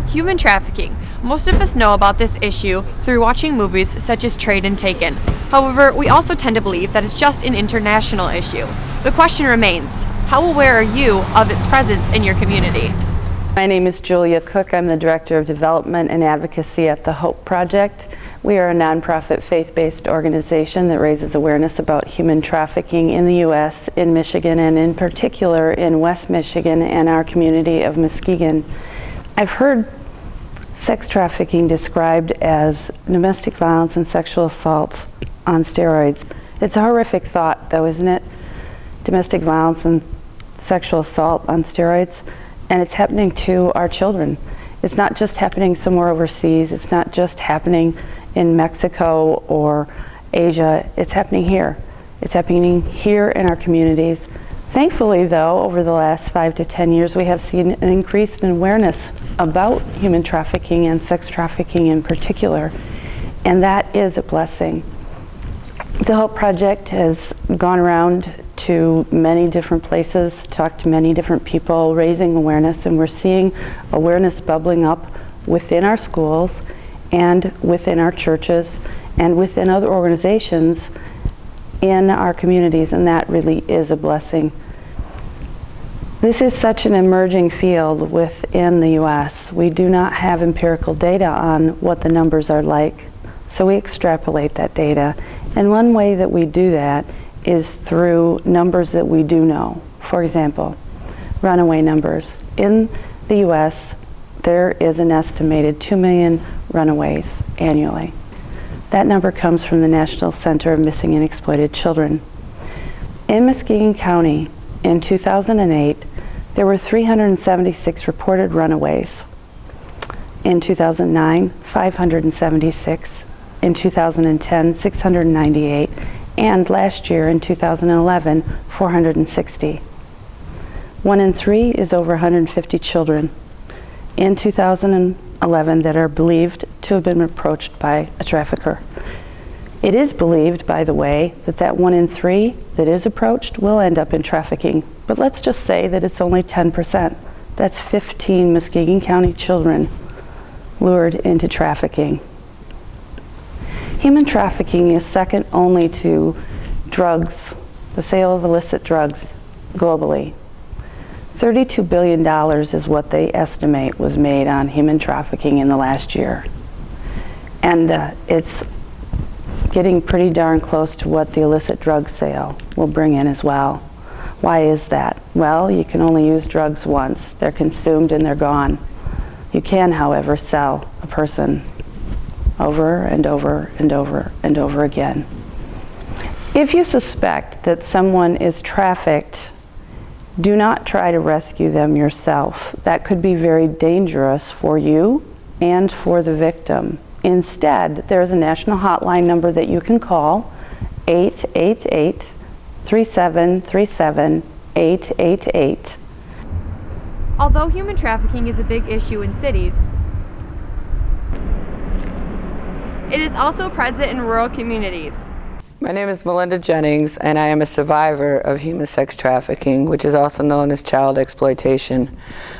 Human trafficking. Most of us know about this issue through watching movies such as Trade and Taken. However, we also tend to believe that it's just an international issue. The question remains, how aware are you of its presence in your community? My name is Julia Cook. I'm the Director of Development and Advocacy at the Hope Project. We are a nonprofit faith-based organization that raises awareness about human trafficking in the U.S., in Michigan, and in particular in West Michigan and our community of Muskegon. I've heard sex trafficking described as domestic violence and sexual assault on steroids. It's a horrific thought, though, isn't it? Domestic violence and sexual assault on steroids. And it's happening to our children. It's not just happening somewhere overseas. It's not just happening in Mexico or Asia. It's happening here. It's happening here in our communities. Thankfully, though, over the last 5 to 10 years, we have seen an increase in awareness about human trafficking and sex trafficking in particular, and that is a blessing. The Hope Project has gone around to many different places, talked to many different people, raising awareness, and we're seeing awareness bubbling up within our schools and within our churches and within other organizations in our communities, and that really is a blessing. This is such an emerging field within the U.S. We do not have empirical data on what the numbers are like, so we extrapolate that data. And one way that we do that is through numbers that we do know. For example, runaway numbers. In the U.S., there is an estimated 2 million runaways annually. That number comes from the National Center of Missing and Exploited Children. In Muskegon County, in 2008, there were 376 reported runaways. In 2009, 576. In 2010, 698. And last year, in 2011, 460. 1 in 3 is over 150 children in 2011 that are believed to have been approached by a trafficker. It is believed, by the way, that 1 in 3 that is approached will end up in trafficking. But let's just say that it's only 10%. That's 15 Muskegon County children lured into trafficking. Human trafficking is second only to drugs, the sale of illicit drugs globally. $32 billion is what they estimate was made on human trafficking in the last year. And it's getting pretty darn close to what the illicit drug sale will bring in as well. Why is that? Well, you can only use drugs once. They're consumed and they're gone. You can, however, sell a person over and over and over and over again. If you suspect that someone is trafficked, do not try to rescue them yourself. That could be very dangerous for you and for the victim. Instead, there is a national hotline number that you can call, 888-3737, 888. Although human trafficking is a big issue in cities, it is also present in rural communities. My name is Melinda Jennings, and I am a survivor of human sex trafficking, which is also known as child exploitation.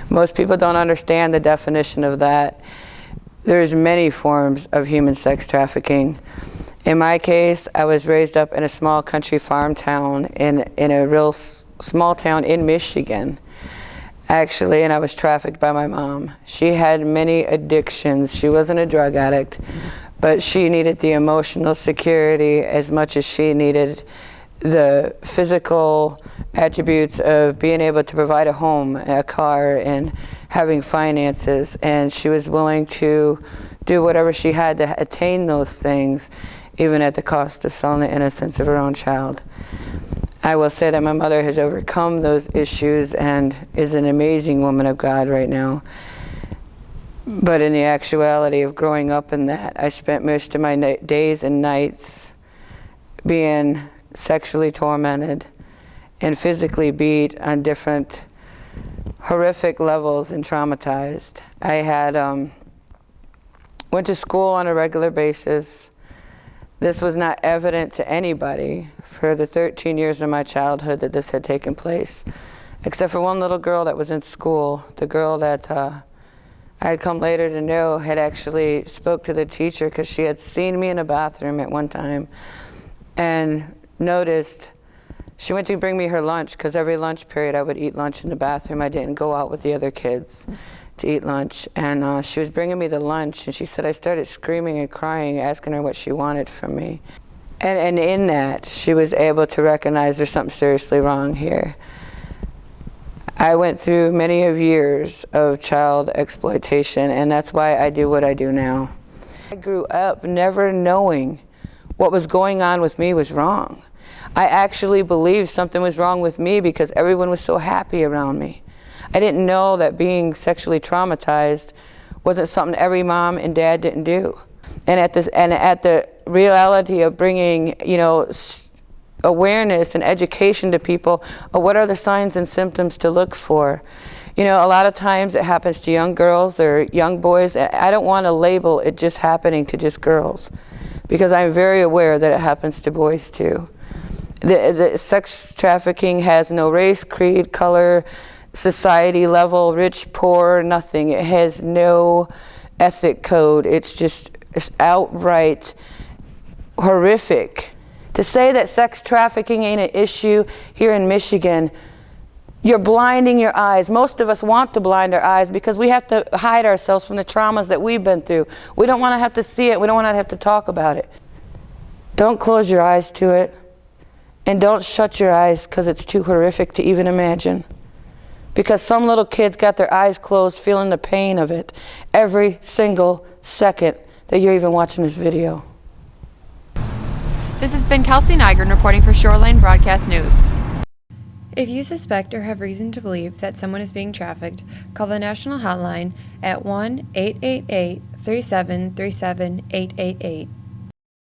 Most people don't understand the definition of that. There's many forms of human sex trafficking. In my case, I was raised up in a small country farm town in a real small town in Michigan, actually, and I was trafficked by my mom. She had many addictions. She wasn't a drug addict, but she needed the emotional security as much as she needed the physical attributes of being able to provide a home, a car, and having finances. And she was willing to do whatever she had to attain those things, even at the cost of selling the innocence of her own child. I will say that my mother has overcome those issues and is an amazing woman of God right now. But in the actuality of growing up in that, I spent most of my days and nights being sexually tormented and physically beat on different horrific levels and traumatized. I had went to school on a regular basis. This was not evident to anybody for the 13 years of my childhood that this had taken place, except for one little girl that was in school, the girl that I had come later to know, had actually spoke to the teacher because she had seen me in a bathroom at one time and noticed. She went to bring me her lunch because every lunch period I would eat lunch in the bathroom. I didn't go out with the other kids to eat lunch. And she was bringing me the lunch, and she said I started screaming and crying, asking her what she wanted from me. And in that, she was able to recognize there's something seriously wrong here. I went through many of years of child exploitation, and that's why I do what I do now. I grew up never knowing what was going on with me was wrong. I actually believed something was wrong with me because everyone was so happy around me. I didn't know that being sexually traumatized wasn't something every mom and dad didn't do. And at the reality of bringing, awareness and education to people of what are the signs and symptoms to look for. A lot of times it happens to young girls or young boys. I don't want to label it just happening to just girls, because I'm very aware that it happens to boys too. The sex trafficking has no race, creed, color, society level, rich, poor, nothing. It has no ethic code. It's outright horrific. To say that sex trafficking ain't an issue here in Michigan, you're blinding your eyes. Most of us want to blind our eyes because we have to hide ourselves from the traumas that we've been through. We don't want to have to see it. We don't want to have to talk about it. Don't close your eyes to it. And don't shut your eyes because it's too horrific to even imagine. Because some little kids got their eyes closed feeling the pain of it every single second that you're even watching this video. This has been Kelsey Nygren reporting for Shoreline Broadcast News. If you suspect or have reason to believe that someone is being trafficked, call the national hotline at 1-888-373-7888.